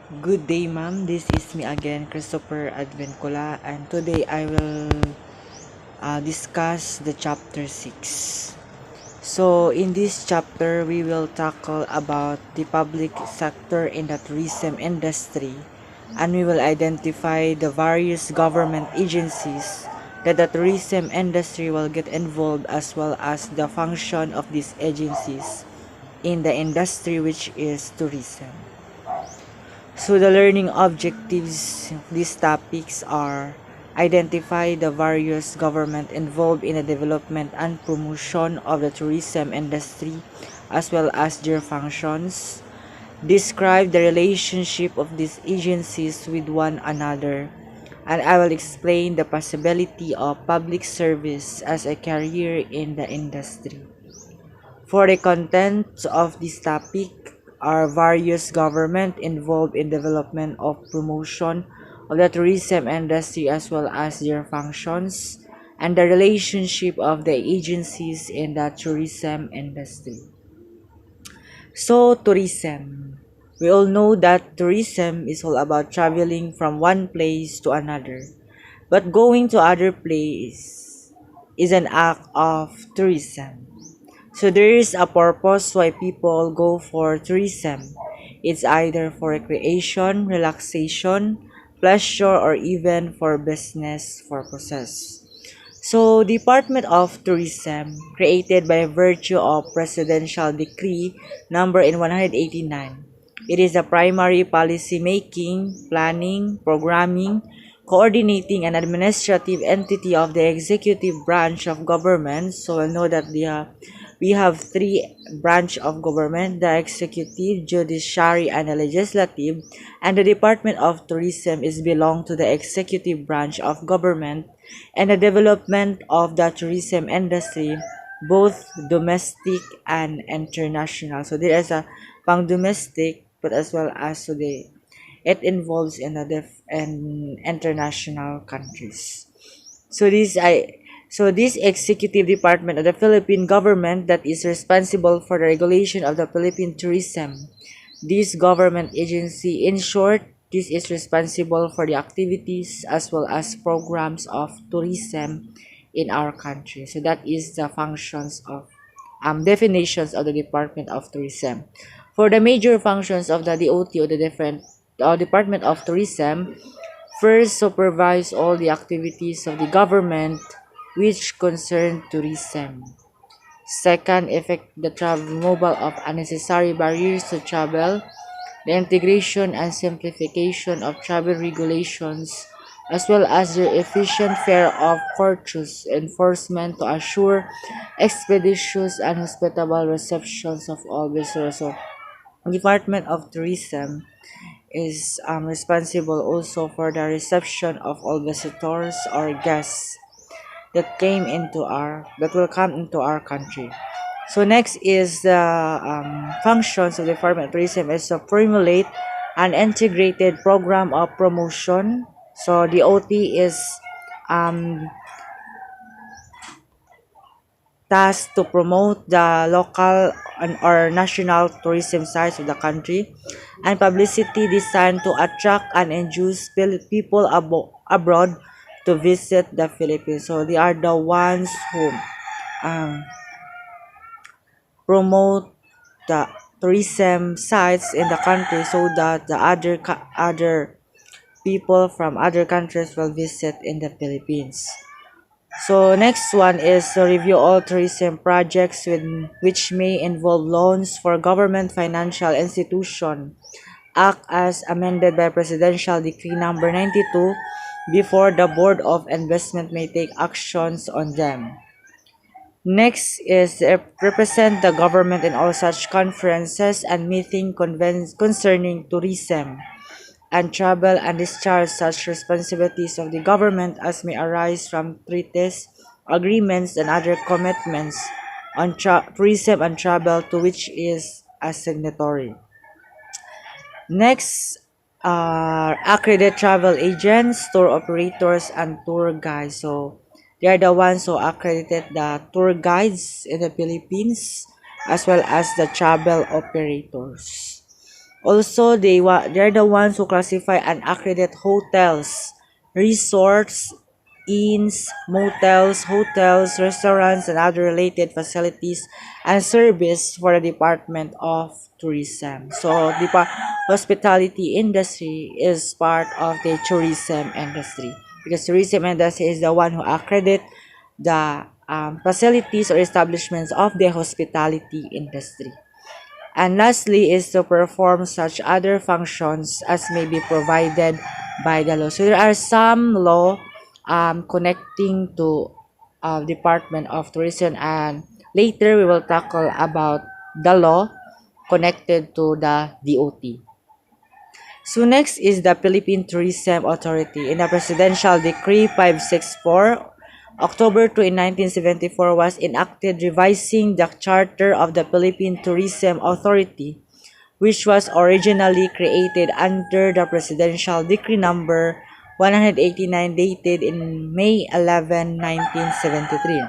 Good day, ma'am. This is me again, Christopher Advincula, and today I will discuss the chapter 6. So, in this chapter, we will tackle about the public sector in the tourism industry, and we will identify the various government agencies that the tourism industry will get involved, as well as the function of these agencies in the industry, which is tourism. So the learning objectives of these topics are identify the various government involved in the development and promotion of the tourism industry as well as their functions, describe the relationship of these agencies with one another, and I will explain the possibility of public service as a career in the industry. For the content of this topic are various government involved in development of promotion of the tourism industry as well as their functions and the relationship of the agencies in the tourism industry. So tourism. We all know that tourism is all about traveling from one place to another. But going to other place is an act of tourism. So there is a purpose why people go for tourism. It's either for recreation, relaxation, pleasure, or even for business purposes. So, Department of Tourism, created by virtue of Presidential Decree number in 189. It is the primary policy making, planning, programming, coordinating, and administrative entity of the executive branch of government. So, we'll know that we have three branch of government: the executive, judiciary, and the legislative. And the Department of Tourism is belong to the executive branch of government, and the development of the tourism industry, both domestic and international. So there is a pang domestic, but as well as it involves in in international countries. So this executive department of the Philippine government that is responsible for the regulation of the Philippine tourism. This government agency, in short, this is responsible for the activities as well as programs of tourism in our country. So that is the functions of definitions of the Department of Tourism. For the major functions of the DOT or the different Department of Tourism, first, supervise all the activities of the government which concern tourism. Second, effect the removal of unnecessary barriers to travel, the integration and simplification of travel regulations, as well as their efficient fair of courteous enforcement to assure expeditious and hospitable receptions of all visitors. So, Department of Tourism is responsible also for the reception of all visitors or guests that will come into our country. So next is the functions of the Department of Tourism is to formulate an integrated program of promotion. So the OT is um, tasked to promote the local or national tourism sites of the country, and publicity designed to attract and induce people abroad to visit the Philippines. So they are the ones who um, promote the tourism sites in the country so that the other people from other countries will visit in the Philippines. So next one is to review all tourism projects which may involve loans for government financial institution. Act as amended by Presidential Decree number 92 before the Board of Investment may take actions on them. Next is represent the government in all such conferences and meeting concerning tourism and travel and discharge such responsibilities of the government as may arise from treaties, agreements, and other commitments on tourism and travel to which is a signatory. Next are accredited travel agents, tour operators, and tour guides. So they are the ones who accredited the tour guides in the Philippines as well as the travel operators. Also, they're the ones who classify and accredit hotels, resorts, inns, motels, hotels, restaurants, and other related facilities and service for the Department of Tourism. So, the hospitality industry is part of the tourism industry because tourism industry is the one who accredit the facilities or establishments of the hospitality industry. And lastly is to perform such other functions as may be provided by the law. So there are some law connecting to Department of Tourism, and later we will tackle about the law connected to the DOT. So next is the Philippine Tourism Authority. In the Presidential Decree 564, October 2, 1974 was enacted revising the Charter of the Philippine Tourism Authority, which was originally created under the Presidential Decree number 189 dated in May 11, 1973.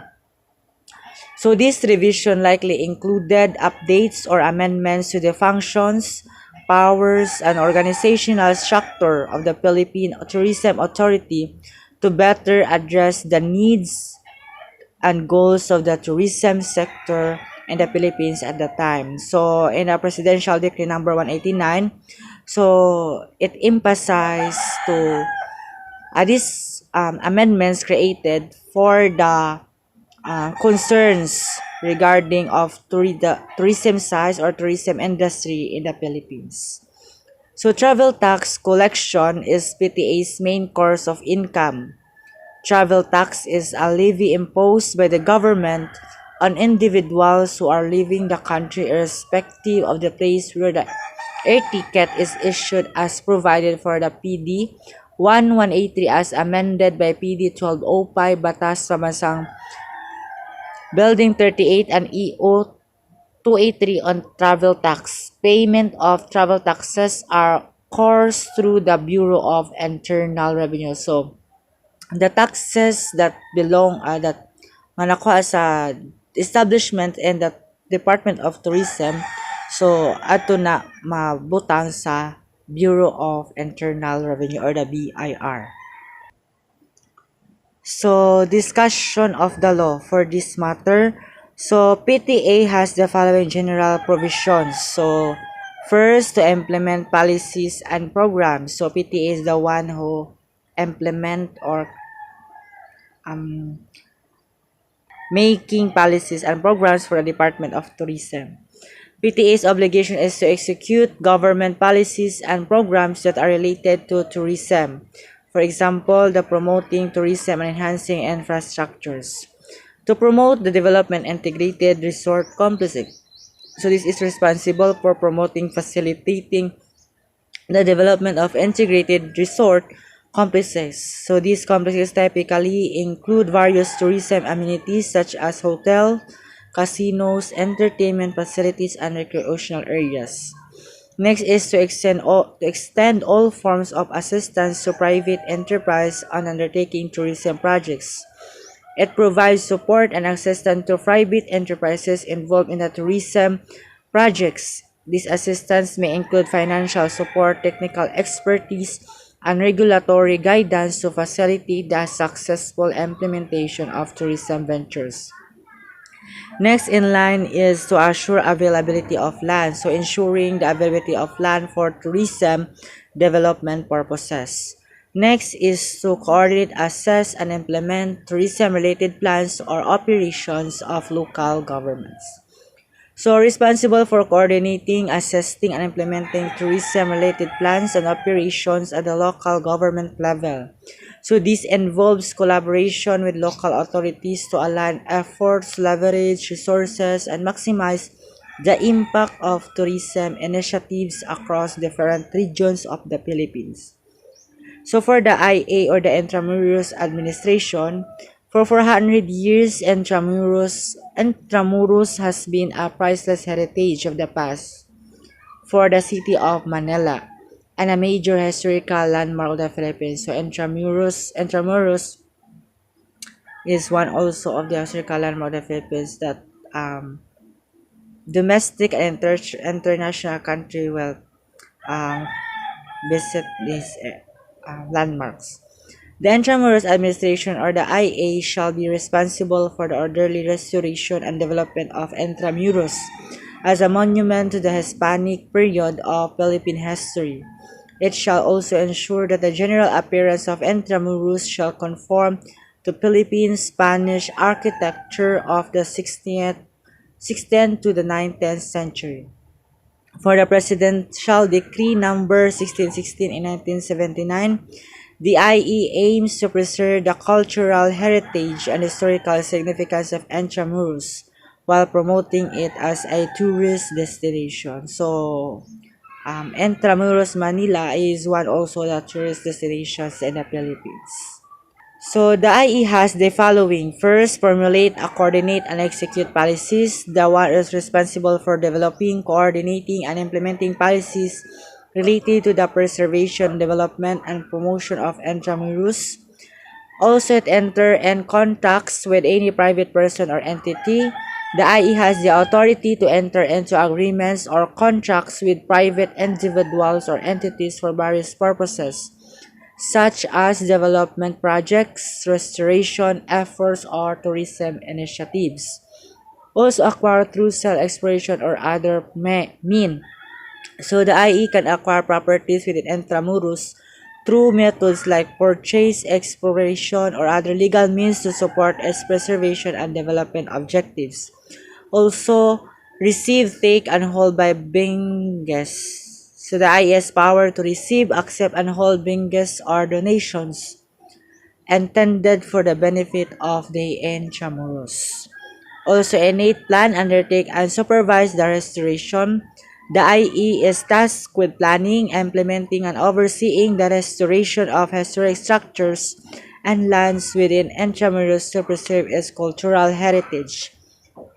So this revision likely included updates or amendments to the functions, powers, and organizational structure of the Philippine Tourism Authority to better address the needs and goals of the tourism sector in the Philippines at the time. So in the Presidential Decree number 189, so it emphasized to these amendments created for the concerns regarding of the tourism size or tourism industry in the Philippines. So travel tax collection is PTA's main course of income. Travel tax is a levy imposed by the government on individuals who are leaving the country irrespective of the place where the air ticket is issued as provided for the PD 1183 as amended by PD 1205 Batas Pamansang Building 38 and EO 283 on travel tax. Payment of travel taxes are coursed through the Bureau of Internal Revenue. So, the taxes that belong that nakuha sa establishment and the Department of Tourism, so ato na mabutang sa Bureau of Internal Revenue or the BIR. So, discussion of the law for this matter. So, PTA has the following general provisions. So, first, to implement policies and programs. So, PTA is the one who implement or making policies and programs for the Department of Tourism. PTA's obligation is to execute government policies and programs that are related to tourism. For example, the promoting tourism and enhancing infrastructures. To promote the development integrated resort complexes. So this is responsible for promoting, facilitating the development of integrated resort complexes. So these complexes typically include various tourism amenities such as hotel, casinos, entertainment facilities, and recreational areas. Next is to extend all forms of assistance to private enterprise on undertaking tourism projects. It provides support and assistance to private enterprises involved in the tourism projects. This assistance may include financial support, technical expertise, and regulatory guidance to facilitate the successful implementation of tourism ventures. Next in line is to assure availability of land, so ensuring the availability of land for tourism development purposes. Next is to coordinate, assess, and implement tourism-related plans or operations of local governments. So, responsible for coordinating, assessing, and implementing tourism-related plans and operations at the local government level. So, this involves collaboration with local authorities to align efforts, leverage resources, and maximize the impact of tourism initiatives across different regions of the Philippines. So for the IA or the Intramuros Administration, for 400 years, Intramuros has been a priceless heritage of the past for the city of Manila and a major historical landmark of the Philippines. So Intramuros is one also of the historical landmark of the Philippines that domestic and international country will uh, visit these landmarks. The Intramuros Administration or the IA shall be responsible for the orderly restoration and development of Intramuros as a monument to the Hispanic period of Philippine history. It shall also ensure that the general appearance of Intramuros shall conform to Philippine Spanish architecture of the 16th to the 19th century. For the Presidential Decree Number 1616 in 1979, the IE aims to preserve the cultural heritage and historical significance of Intramuros while promoting it as a tourist destination. So, Intramuros, Manila is one also the tourist destinations in the Philippines. So the IE has the following. First, formulate, coordinate, and execute policies. The one is responsible for developing, coordinating, and implementing policies related to the preservation, development, and promotion of Intramuros. Also, it enter in contacts with any private person or entity. The IE has the authority to enter into agreements or contracts with private individuals or entities for various purposes, such as development projects, restoration efforts, or tourism initiatives. Also acquire through sale, exploration, or other mean. So the IE can acquire properties within Intramuros through methods like purchase, exploration, or other legal means to support its preservation and development objectives. Also, receive, take, and hold by binges. So the IE has power to receive, accept, and hold binges or donations intended for the benefit of the Intramuros. Also, innate plan, undertake, and supervise the restoration. The IE is tasked with planning, implementing, and overseeing the restoration of historic structures and lands within Intramuros to preserve its cultural heritage.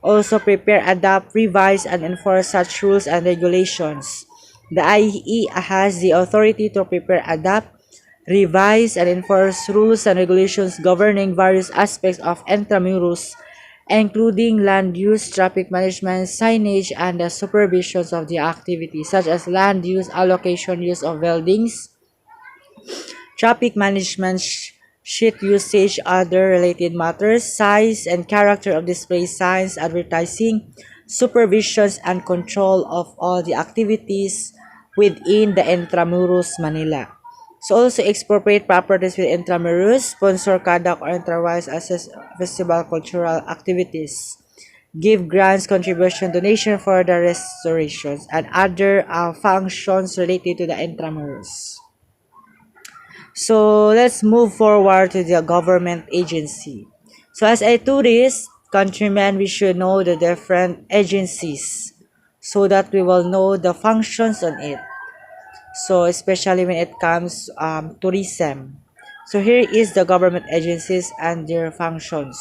Also, prepare, adopt, revise, and enforce such rules and regulations. The IE has the authority to prepare, adopt, revise, and enforce rules and regulations governing various aspects of Intramuros, including land use, traffic management, signage, and the supervisions of the activities, such as land use, allocation, use of buildings, traffic management, sheet usage, other related matters, size and character of display signs, advertising, supervisions, and control of all the activities within the Intramuros, Manila. So also expropriate properties within Intramuros, sponsor, conduct, or otherwise assess festival cultural activities, give grants, contribution, donation for the restorations, and other functions related to the Intramuros. So let's move forward to the government agency. So as a tourist countryman, we should know the different agencies so that we will know the functions on it. So especially when it comes tourism. So here is the government agencies and their functions.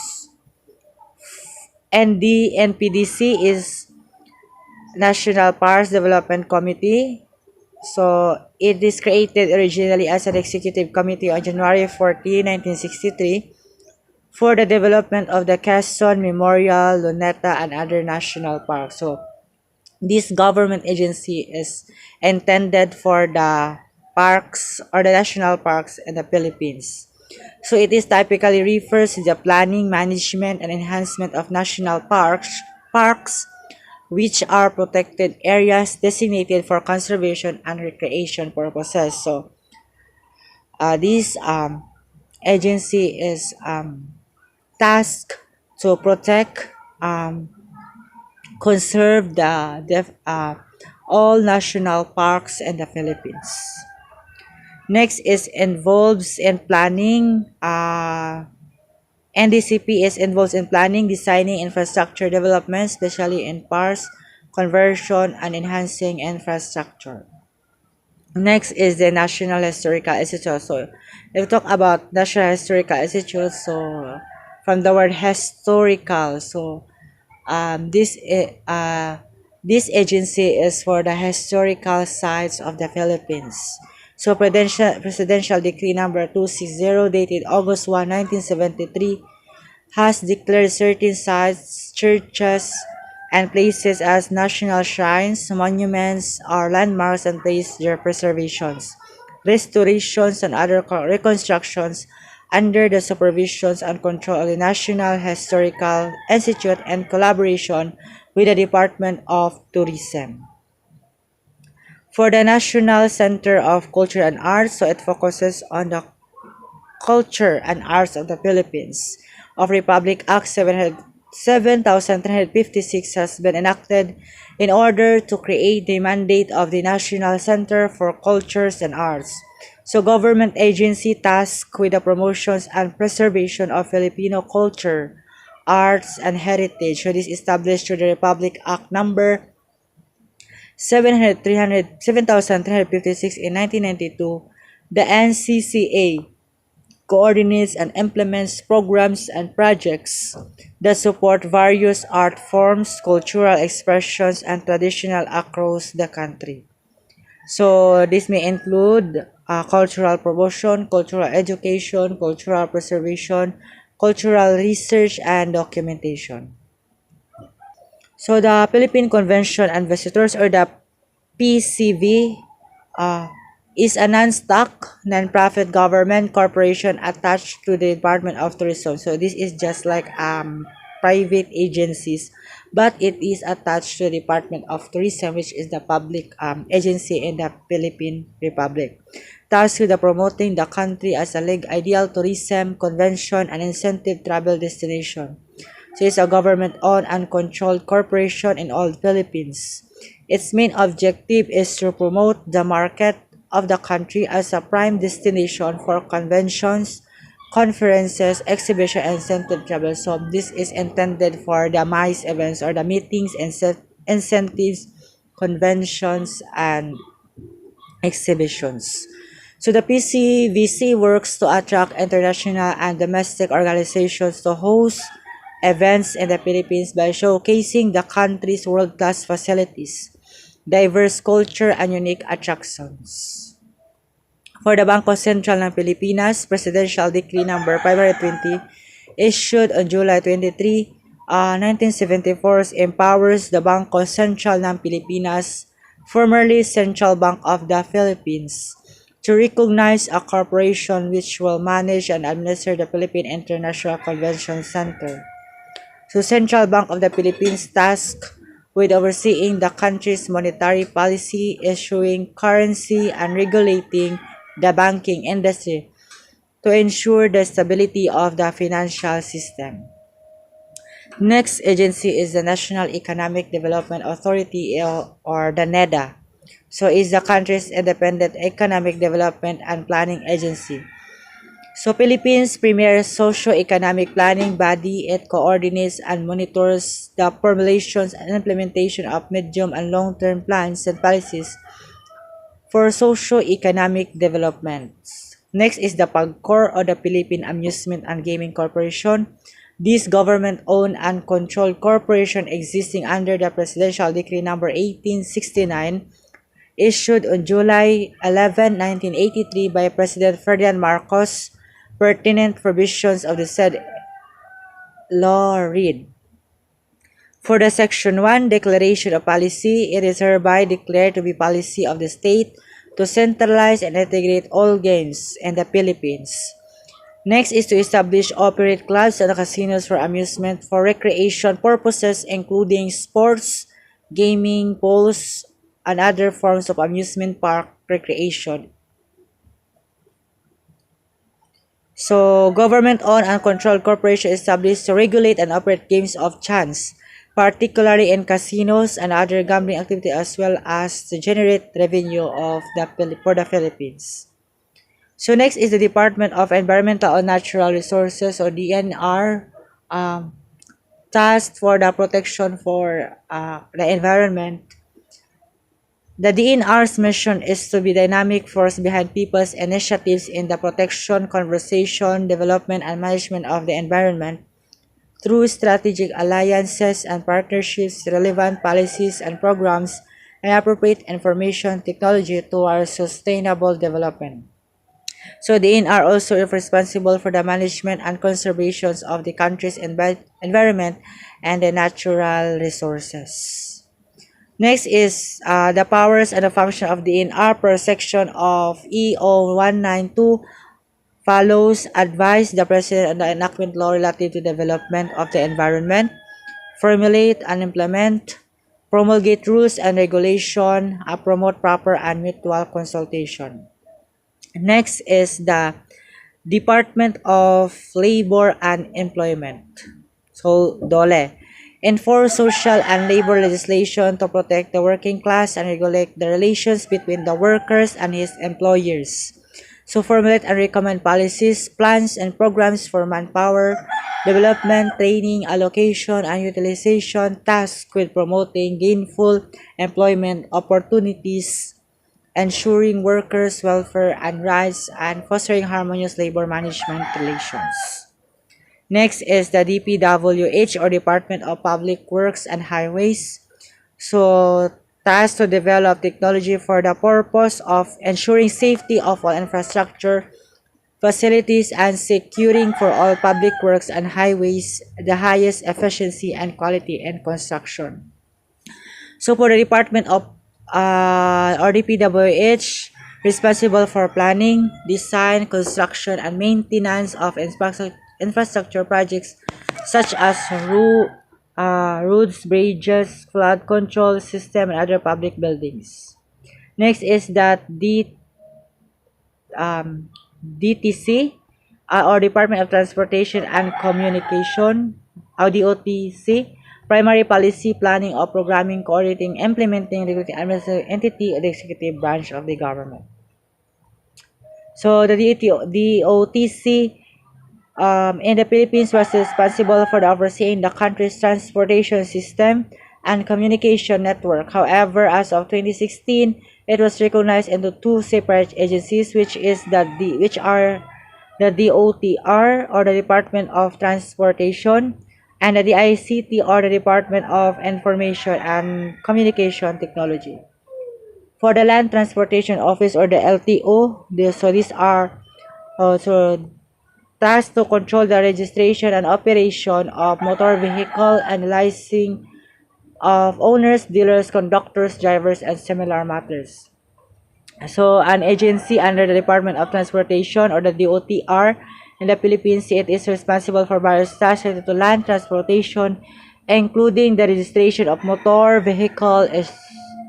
NPDC is National Parks Development Committee. So it is created originally as an executive committee on January 14, 1963 for the development of the Quezon Memorial, Luneta, and other national parks. So this government agency is intended for the parks or the national parks in the Philippines. So it is typically refers to the planning, management, and enhancement of national parks which are protected areas designated for conservation and recreation purposes. So this agency is tasked to protect, conserve all national parks in the Philippines. Next is involves in planning. NDCP is involved in planning, designing infrastructure development, especially in parks, conversion, and enhancing infrastructure. Next is the National Historical Institute. So, if we talk about National Historical Institute, so from the word historical, so um, this this agency is for the historical sites of the Philippines. So Presidential Decree Number 260 dated August 1, 1973 has declared certain sites, churches, and places as national shrines, monuments, or landmarks and place their preservations, restorations, and other reconstructions under the supervision and control of the National Historical Institute and collaboration with the Department of Tourism. For the National Center of Culture and Arts, so it focuses on the culture and arts of the Philippines. Of Republic Act 7356 has been enacted in order to create the mandate of the National Center for Cultures and Arts. So government agency tasked with the promotions and preservation of Filipino culture, arts, and heritage. So this is established through the Republic Act number 7356 in 1992. The NCCA coordinates and implements programs and projects that support various art forms, cultural expressions, and traditional across the country. So this may include cultural promotion, cultural education, cultural preservation, cultural research, and documentation. So the Philippine Convention and Visitors, or the PCV, uh, is a non-stock, non-profit government corporation attached to the Department of Tourism. So this is just like private agencies, but it is attached to the Department of Tourism, which is the public agency in the Philippine Republic. Tasked with promoting the country as a ideal tourism, convention, and incentive travel destination. So it's a government-owned and controlled corporation in all Philippines. Its main objective is to promote the market of the country as a prime destination for conventions, conferences, exhibition, and incentive travel. So this is intended for the MICE events, or the meetings, incentives, conventions, and exhibitions. So the PCVC works to attract international and domestic organizations to host events in the Philippines by showcasing the country's world-class facilities, diverse culture, and unique attractions. For the Bangko Sentral ng Pilipinas, Presidential Decree number 520 issued on July 23, 1974 empowers the Bangko Sentral ng Pilipinas, formerly Central Bank of the Philippines, to recognize a corporation which will manage and administer the Philippine International Convention Center. So Central Bank of the Philippines tasked with overseeing the country's monetary policy, issuing currency, and regulating the banking industry to ensure the stability of the financial system. Next agency is the National Economic Development Authority, or the NEDA. So is the country's independent economic development and planning agency. So Philippines' premier socio-economic planning body, it coordinates and monitors the formulations and implementation of medium and long-term plans and policies for socio-economic development. Next is the PAGCOR, or the Philippine Amusement and Gaming Corporation. This government-owned and controlled corporation existing under the Presidential Decree number 1869 issued on July 11, 1983 by President Ferdinand Marcos. Pertinent provisions of the said law read. For the Section 1 Declaration of Policy, it is hereby declared to be policy of the state to centralize and integrate all games in the Philippines. Next is to establish, operate clubs and casinos for amusement for recreation purposes, including sports, gaming, pools, and other forms of amusement park recreation. So, government-owned and controlled corporation established to regulate and operate games of chance, particularly in casinos and other gambling activity, as well as to generate revenue for the Philippines. So next is the Department of Environmental and Natural Resources, or DNR, tasked for the protection for the environment. The DNR's mission is to be dynamic force behind people's initiatives in the protection, conservation, development, and management of the environment through strategic alliances and partnerships, relevant policies and programs, and appropriate information technology towards sustainable development. So the INR also is responsible for the management and conservation of the country's environment and the natural resources. Next is the powers and the function of the INR per section of EO 192 follows advise the President on the enactment law relative to development of the environment, formulate and implement, promulgate rules and regulation, promote proper and mutual consultation. Next is the Department of Labor and Employment. So, DOLE. Enforce social and labor legislation to protect the working class and regulate the relations between the workers and his employers. So, formulate and recommend policies, plans, and programs for manpower, development, training, allocation, and utilization tasked with promoting gainful employment opportunities, ensuring workers' welfare and rights, and fostering harmonious labor management relations. Next is the DPWH or Department of Public Works and Highways. So, tasked to develop technology for the purpose of ensuring safety of all infrastructure, facilities, and securing for all public works and highways the highest efficiency and quality in construction. So for the Department of or DPWH, responsible for planning, design, construction, and maintenance of infrastructure projects such as roads, bridges, flood control system, and other public buildings. Next is that DTC or Department of Transportation and Communication, or DOTC, primary policy planning or programming, coordinating, implementing, regulating administrative entity of the executive branch of the government. So the DOTC in the Philippines was responsible for the overseeing the country's transportation system and communication network. However, as of 2016, it was recognized into two separate agencies, which are the DOTR or the Department of Transportation and the DICT or the Department of Information and Communication Technology. For the Land Transportation Office or the LTO, these are also tasked to control the registration and operation of motor vehicle and licensing of owners, dealers, conductors, drivers, and similar matters. So, an agency under the Department of Transportation or the DOTR in the Philippines, it is responsible for various tasks related to land transportation, including the registration of motor vehicle,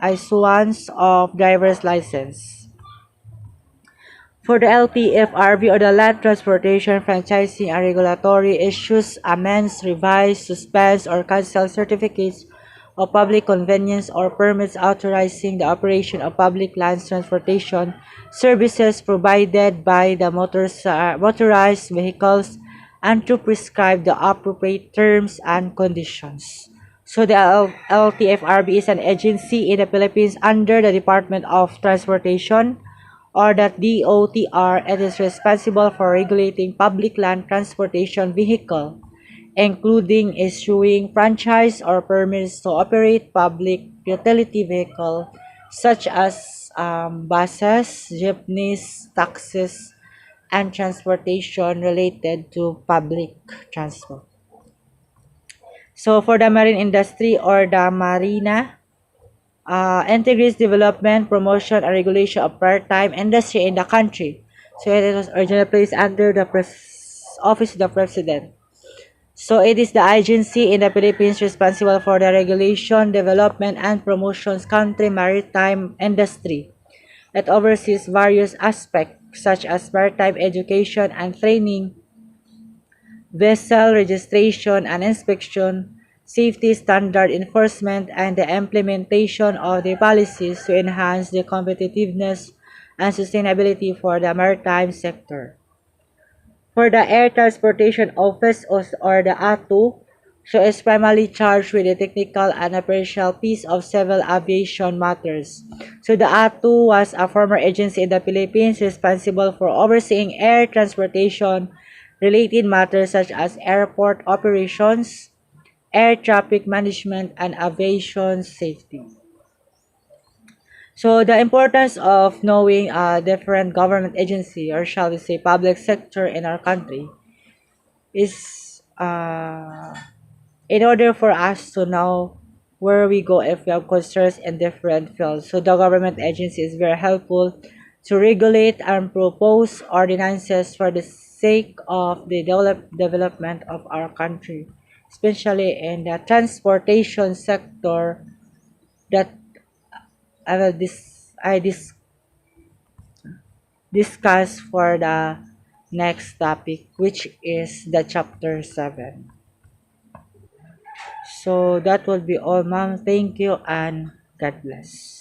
issuance of driver's license. For the LTFRB or the Land Transportation Franchising and Regulatory issues, amends, revise, suspends, or cancel certificates of public convenience or permits authorizing the operation of public land transportation services provided by the motorized vehicles and to prescribe the appropriate terms and conditions. So the LTFRB is an agency in the Philippines under the Department of Transportation or that DOTR. It is responsible for regulating public land transportation vehicle, including issuing franchise or permits to operate public utility vehicle such as buses, jeepneys, taxis, and transportation related to public transport. So for the marine industry or the marina, integrates development, promotion, and regulation of maritime industry in the country. So it was originally placed under the Office of the President. So it is the agency in the Philippines responsible for the regulation, development, and promotions country maritime industry. It oversees various aspects such as maritime education and training, vessel registration and inspection, safety standard enforcement, and the implementation of the policies to enhance the competitiveness and sustainability for the maritime sector. For the Air Transportation Office or the ATU, so is primarily charged with the technical and operational piece of civil aviation matters. So the ATU was a former agency in the Philippines responsible for overseeing air transportation related matters such as airport operations, air traffic management, and aviation safety. So the importance of knowing a different government agency, or shall we say public sector in our country, is in order for us to know where we go if we have concerns in different fields. So the government agency is very helpful to regulate and propose ordinances for the sake of the development of our country, especially in the transportation sector that I discuss for the next topic, which is the chapter 7. So that will be all, ma'am. Thank you and God bless.